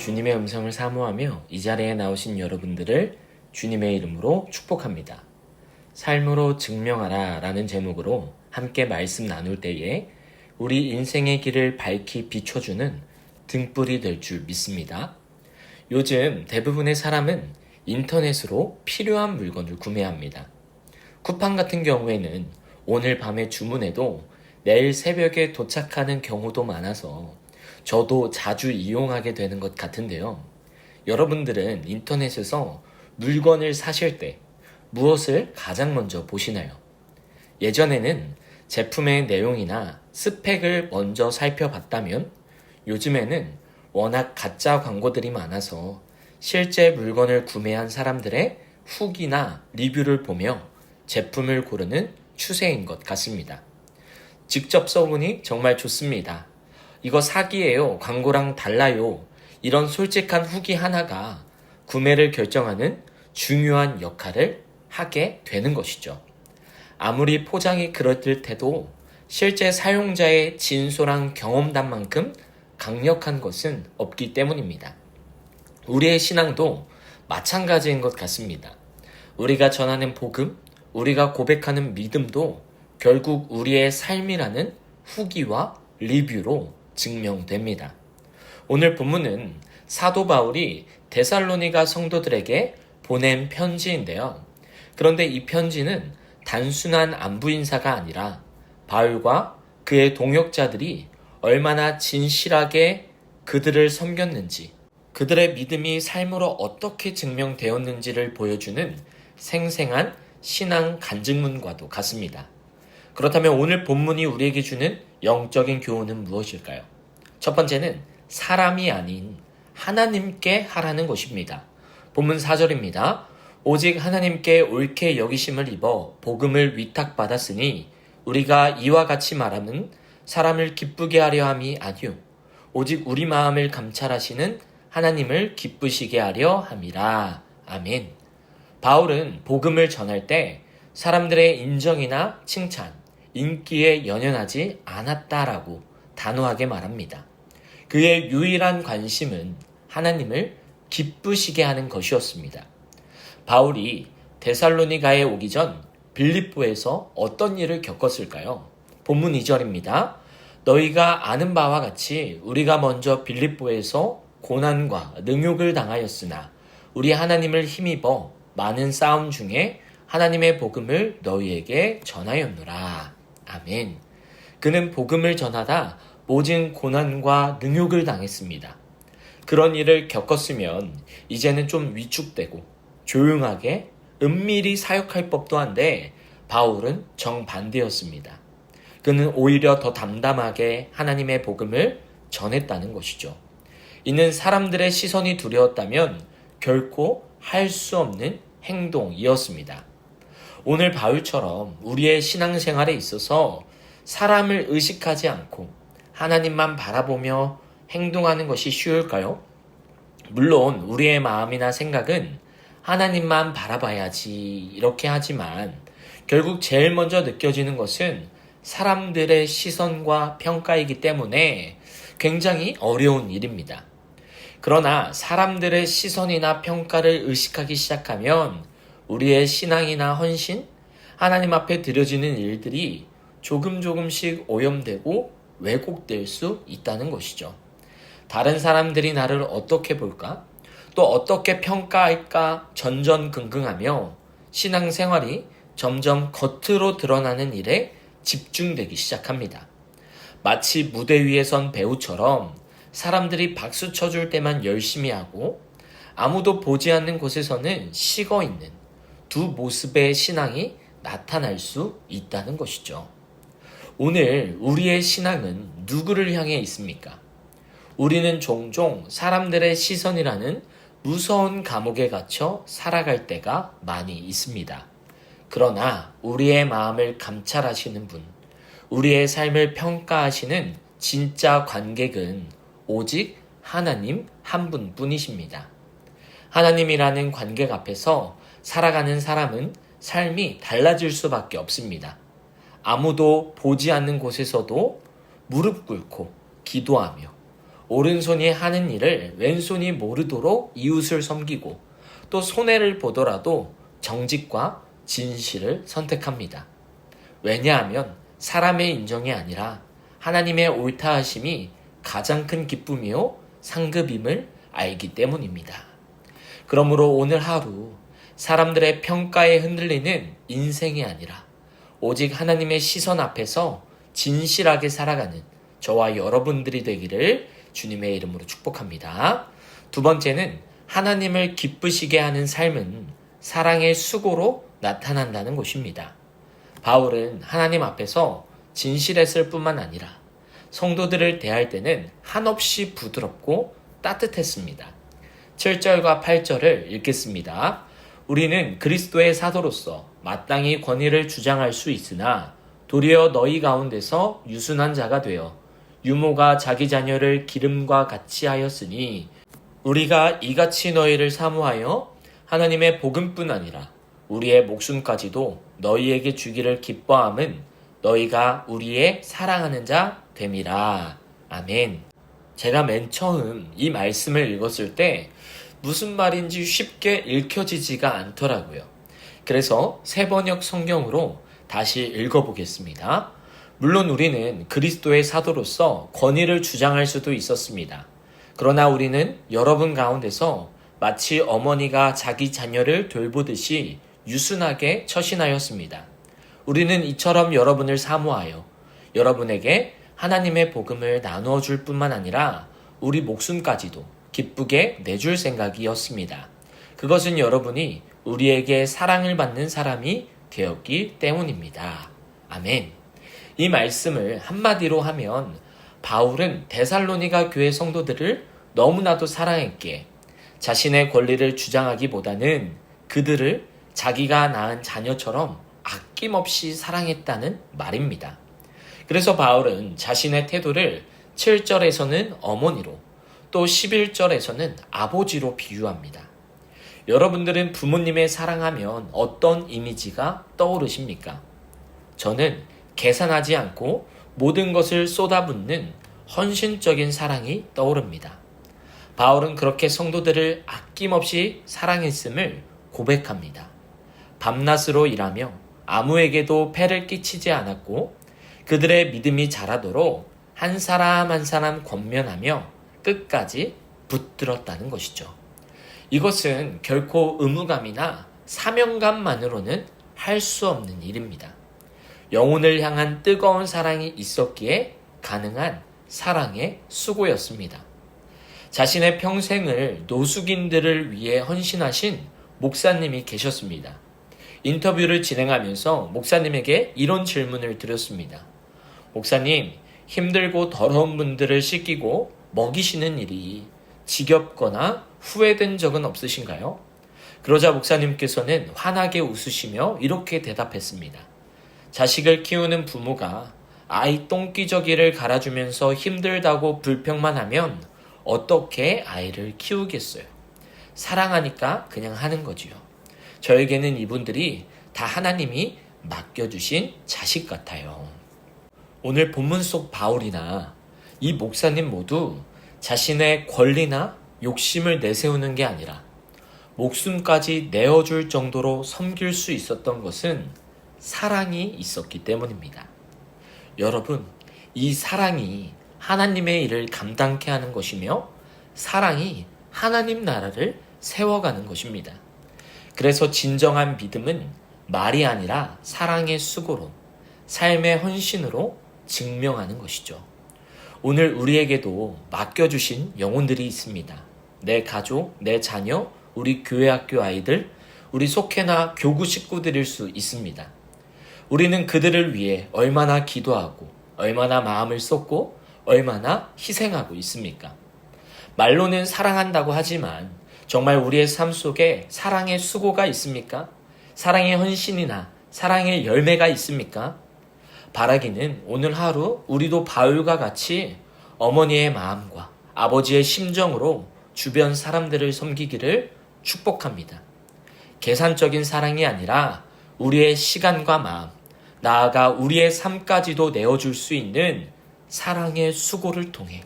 주님의 음성을 사모하며 이 자리에 나오신 여러분들을 주님의 이름으로 축복합니다. 삶으로 증명하라 라는 제목으로 함께 말씀 나눌 때에 우리 인생의 길을 밝히 비춰주는 등불이 될 줄 믿습니다. 요즘 대부분의 사람은 인터넷으로 필요한 물건을 구매합니다. 쿠팡 같은 경우에는 오늘 밤에 주문해도 내일 새벽에 도착하는 경우도 많아서 저도 자주 이용하게 되는 것 같은데요. 여러분들은 인터넷에서 물건을 사실 때 무엇을 가장 먼저 보시나요? 예전에는 제품의 내용이나 스펙을 먼저 살펴봤다면 요즘에는 워낙 가짜 광고들이 많아서 실제 물건을 구매한 사람들의 후기나 리뷰를 보며 제품을 고르는 추세인 것 같습니다. 직접 써보니 정말 좋습니다. 이거 사기예요. 광고랑 달라요. 이런 솔직한 후기 하나가 구매를 결정하는 중요한 역할을 하게 되는 것이죠. 아무리 포장이 그럴듯해도 실제 사용자의 진솔한 경험담만큼 강력한 것은 없기 때문입니다. 우리의 신앙도 마찬가지인 것 같습니다. 우리가 전하는 복음, 우리가 고백하는 믿음도 결국 우리의 삶이라는 후기와 리뷰로 증명됩니다. 오늘 본문은 사도 바울이 데살로니가 성도들에게 보낸 편지인데요. 그런데 이 편지는 단순한 안부 인사가 아니라 바울과 그의 동역자들이 얼마나 진실하게 그들을 섬겼는지, 그들의 믿음이 삶으로 어떻게 증명되었는지를 보여주는 생생한 신앙 간증문과도 같습니다. 그렇다면 오늘 본문이 우리에게 주는 영적인 교훈은 무엇일까요? 첫 번째는 사람이 아닌 하나님께 하라는 것입니다. 본문 4절입니다. 오직 하나님께 옳게 여기심을 입어 복음을 위탁받았으니 우리가 이와 같이 말함은 사람을 기쁘게 하려 함이 아니요 오직 우리 마음을 감찰하시는 하나님을 기쁘시게 하려 함이라. 아멘. 바울은 복음을 전할 때 사람들의 인정이나 칭찬, 인기에 연연하지 않았다라고 단호하게 말합니다. 그의 유일한 관심은 하나님을 기쁘시게 하는 것이었습니다. 바울이 데살로니가에 오기 전 빌립보에서 어떤 일을 겪었을까요? 본문 2절입니다. 너희가 아는 바와 같이 우리가 먼저 빌립보에서 고난과 능욕을 당하였으나 우리 하나님을 힘입어 많은 싸움 중에 하나님의 복음을 너희에게 전하였노라. 아멘. 그는 복음을 전하다 모진 고난과 능욕을 당했습니다. 그런 일을 겪었으면 이제는 좀 위축되고 조용하게 은밀히 사역할 법도 한데 바울은 정반대였습니다. 그는 오히려 더 담담하게 하나님의 복음을 전했다는 것이죠. 이는 사람들의 시선이 두려웠다면 결코 할 수 없는 행동이었습니다. 오늘 바울처럼 우리의 신앙생활에 있어서 사람을 의식하지 않고 하나님만 바라보며 행동하는 것이 쉬울까요? 물론 우리의 마음이나 생각은 하나님만 바라봐야지 이렇게 하지만 결국 제일 먼저 느껴지는 것은 사람들의 시선과 평가이기 때문에 굉장히 어려운 일입니다. 그러나 사람들의 시선이나 평가를 의식하기 시작하면 우리의 신앙이나 헌신, 하나님 앞에 드려지는 일들이 조금씩 오염되고 왜곡될 수 있다는 것이죠. 다른 사람들이 나를 어떻게 볼까? 또 어떻게 평가할까? 전전긍긍하며 신앙생활이 점점 겉으로 드러나는 일에 집중되기 시작합니다. 마치 무대 위에 선 배우처럼 사람들이 박수 쳐줄 때만 열심히 하고 아무도 보지 않는 곳에서는 식어 있는 두 모습의 신앙이 나타날 수 있다는 것이죠. 오늘 우리의 신앙은 누구를 향해 있습니까? 우리는 종종 사람들의 시선이라는 무서운 감옥에 갇혀 살아갈 때가 많이 있습니다. 그러나 우리의 마음을 감찰하시는 분, 우리의 삶을 평가하시는 진짜 관객은 오직 하나님 한 분뿐이십니다. 하나님이라는 관객 앞에서 살아가는 사람은 삶이 달라질 수밖에 없습니다. 아무도 보지 않는 곳에서도 무릎 꿇고 기도하며 오른손이 하는 일을 왼손이 모르도록 이웃을 섬기고 또 손해를 보더라도 정직과 진실을 선택합니다. 왜냐하면 사람의 인정이 아니라 하나님의 옳다 하심이 가장 큰 기쁨이요 상급임을 알기 때문입니다. 그러므로 오늘 하루 사람들의 평가에 흔들리는 인생이 아니라 오직 하나님의 시선 앞에서 진실하게 살아가는 저와 여러분들이 되기를 주님의 이름으로 축복합니다. 두 번째는 하나님을 기쁘시게 하는 삶은 사랑의 수고로 나타난다는 것입니다. 바울은 하나님 앞에서 진실했을 뿐만 아니라 성도들을 대할 때는 한없이 부드럽고 따뜻했습니다. 7절과 8절을 읽겠습니다. 우리는 그리스도의 사도로서 마땅히 권위를 주장할 수 있으나 도리어 너희 가운데서 유순한 자가 되어 유모가 자기 자녀를 기름과 같이 하였으니 우리가 이같이 너희를 사모하여 하나님의 복음뿐 아니라 우리의 목숨까지도 너희에게 주기를 기뻐함은 너희가 우리의 사랑하는 자 됨이라. 아멘. 제가 맨 처음 이 말씀을 읽었을 때 무슨 말인지 쉽게 읽혀지지가 않더라고요. 그래서 새번역 성경으로 다시 읽어보겠습니다. 물론 우리는 그리스도의 사도로서 권위를 주장할 수도 있었습니다. 그러나 우리는 여러분 가운데서 마치 어머니가 자기 자녀를 돌보듯이 유순하게 처신하였습니다. 우리는 이처럼 여러분을 사모하여 여러분에게 하나님의 복음을 나누어 줄 뿐만 아니라 우리 목숨까지도 기쁘게 내줄 생각이었습니다. 그것은 여러분이 우리에게 사랑을 받는 사람이 되었기 때문입니다. 아멘. 이 말씀을 한마디로 하면 바울은 데살로니가 교회 성도들을 너무나도 사랑했기에 자신의 권리를 주장하기보다는 그들을 자기가 낳은 자녀처럼 아낌없이 사랑했다는 말입니다. 그래서 바울은 자신의 태도를 7절에서는 어머니로 또 11절에서는 아버지로 비유합니다. 여러분들은 부모님의 사랑하면 어떤 이미지가 떠오르십니까? 저는 계산하지 않고 모든 것을 쏟아붓는 헌신적인 사랑이 떠오릅니다. 바울은 그렇게 성도들을 아낌없이 사랑했음을 고백합니다. 밤낮으로 일하며 아무에게도 폐를 끼치지 않았고 그들의 믿음이 자라도록 한 사람 한 사람 권면하며 끝까지 붙들었다는 것이죠. 이것은 결코 의무감이나 사명감만으로는 할 수 없는 일입니다. 영혼을 향한 뜨거운 사랑이 있었기에 가능한 사랑의 수고였습니다. 자신의 평생을 노숙인들을 위해 헌신하신 목사님이 계셨습니다. 인터뷰를 진행하면서 목사님에게 이런 질문을 드렸습니다. 목사님, 힘들고 더러운 분들을 씻기고 먹이시는 일이 지겹거나 후회된 적은 없으신가요? 그러자 목사님께서는 환하게 웃으시며 이렇게 대답했습니다. 자식을 키우는 부모가 아이 똥기저귀를 갈아주면서 힘들다고 불평만 하면 어떻게 아이를 키우겠어요? 사랑하니까 그냥 하는 거지요. 저에게는 이분들이 다 하나님이 맡겨주신 자식 같아요. 오늘 본문 속 바울이나 이 목사님 모두 자신의 권리나 욕심을 내세우는 게 아니라 목숨까지 내어줄 정도로 섬길 수 있었던 것은 사랑이 있었기 때문입니다. 여러분, 이 사랑이 하나님의 일을 감당케 하는 것이며 사랑이 하나님 나라를 세워가는 것입니다. 그래서 진정한 믿음은 말이 아니라 사랑의 수고로, 삶의 헌신으로 증명하는 것이죠. 오늘 우리에게도 맡겨주신 영혼들이 있습니다. 내 가족, 내 자녀, 우리 교회 학교 아이들, 우리 속회나 교구 식구들일 수 있습니다. 우리는 그들을 위해 얼마나 기도하고 얼마나 마음을 쏟고 얼마나 희생하고 있습니까? 말로는 사랑한다고 하지만 정말 우리의 삶 속에 사랑의 수고가 있습니까? 사랑의 헌신이나 사랑의 열매가 있습니까? 바라기는 오늘 하루 우리도 바울과 같이 어머니의 마음과 아버지의 심정으로 주변 사람들을 섬기기를 축복합니다. 계산적인 사랑이 아니라 우리의 시간과 마음, 나아가 우리의 삶까지도 내어줄 수 있는 사랑의 수고를 통해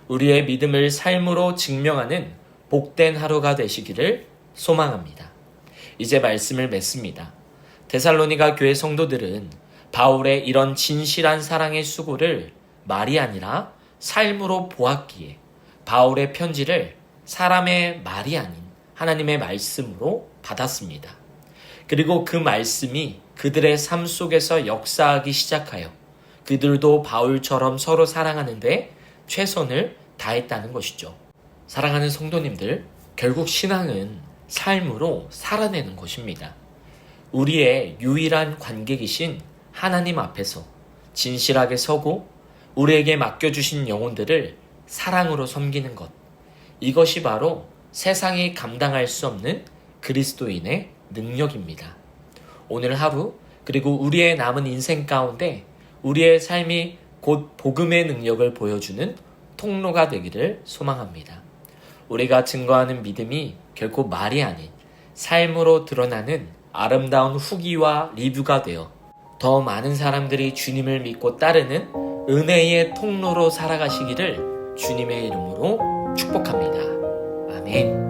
우리의 믿음을 삶으로 증명하는 복된 하루가 되시기를 소망합니다. 이제 말씀을 맺습니다. 데살로니가 교회 성도들은 바울의 이런 진실한 사랑의 수고를 말이 아니라 삶으로 보았기에 바울의 편지를 사람의 말이 아닌 하나님의 말씀으로 받았습니다. 그리고 그 말씀이 그들의 삶 속에서 역사하기 시작하여 그들도 바울처럼 서로 사랑하는데 최선을 다했다는 것이죠. 사랑하는 성도님들, 결국 신앙은 삶으로 살아내는 것입니다. 우리의 유일한 관객이신 하나님 앞에서 진실하게 서고 우리에게 맡겨주신 영혼들을 사랑으로 섬기는 것. 이것이 바로 세상이 감당할 수 없는 그리스도인의 능력입니다. 오늘 하루 그리고 우리의 남은 인생 가운데 우리의 삶이 곧 복음의 능력을 보여주는 통로가 되기를 소망합니다. 우리가 증거하는 믿음이 결코 말이 아닌 삶으로 드러나는 아름다운 후기와 리뷰가 되어 더 많은 사람들이 주님을 믿고 따르는 은혜의 통로로 살아가시기를 주님의 이름으로 축복합니다. 아멘.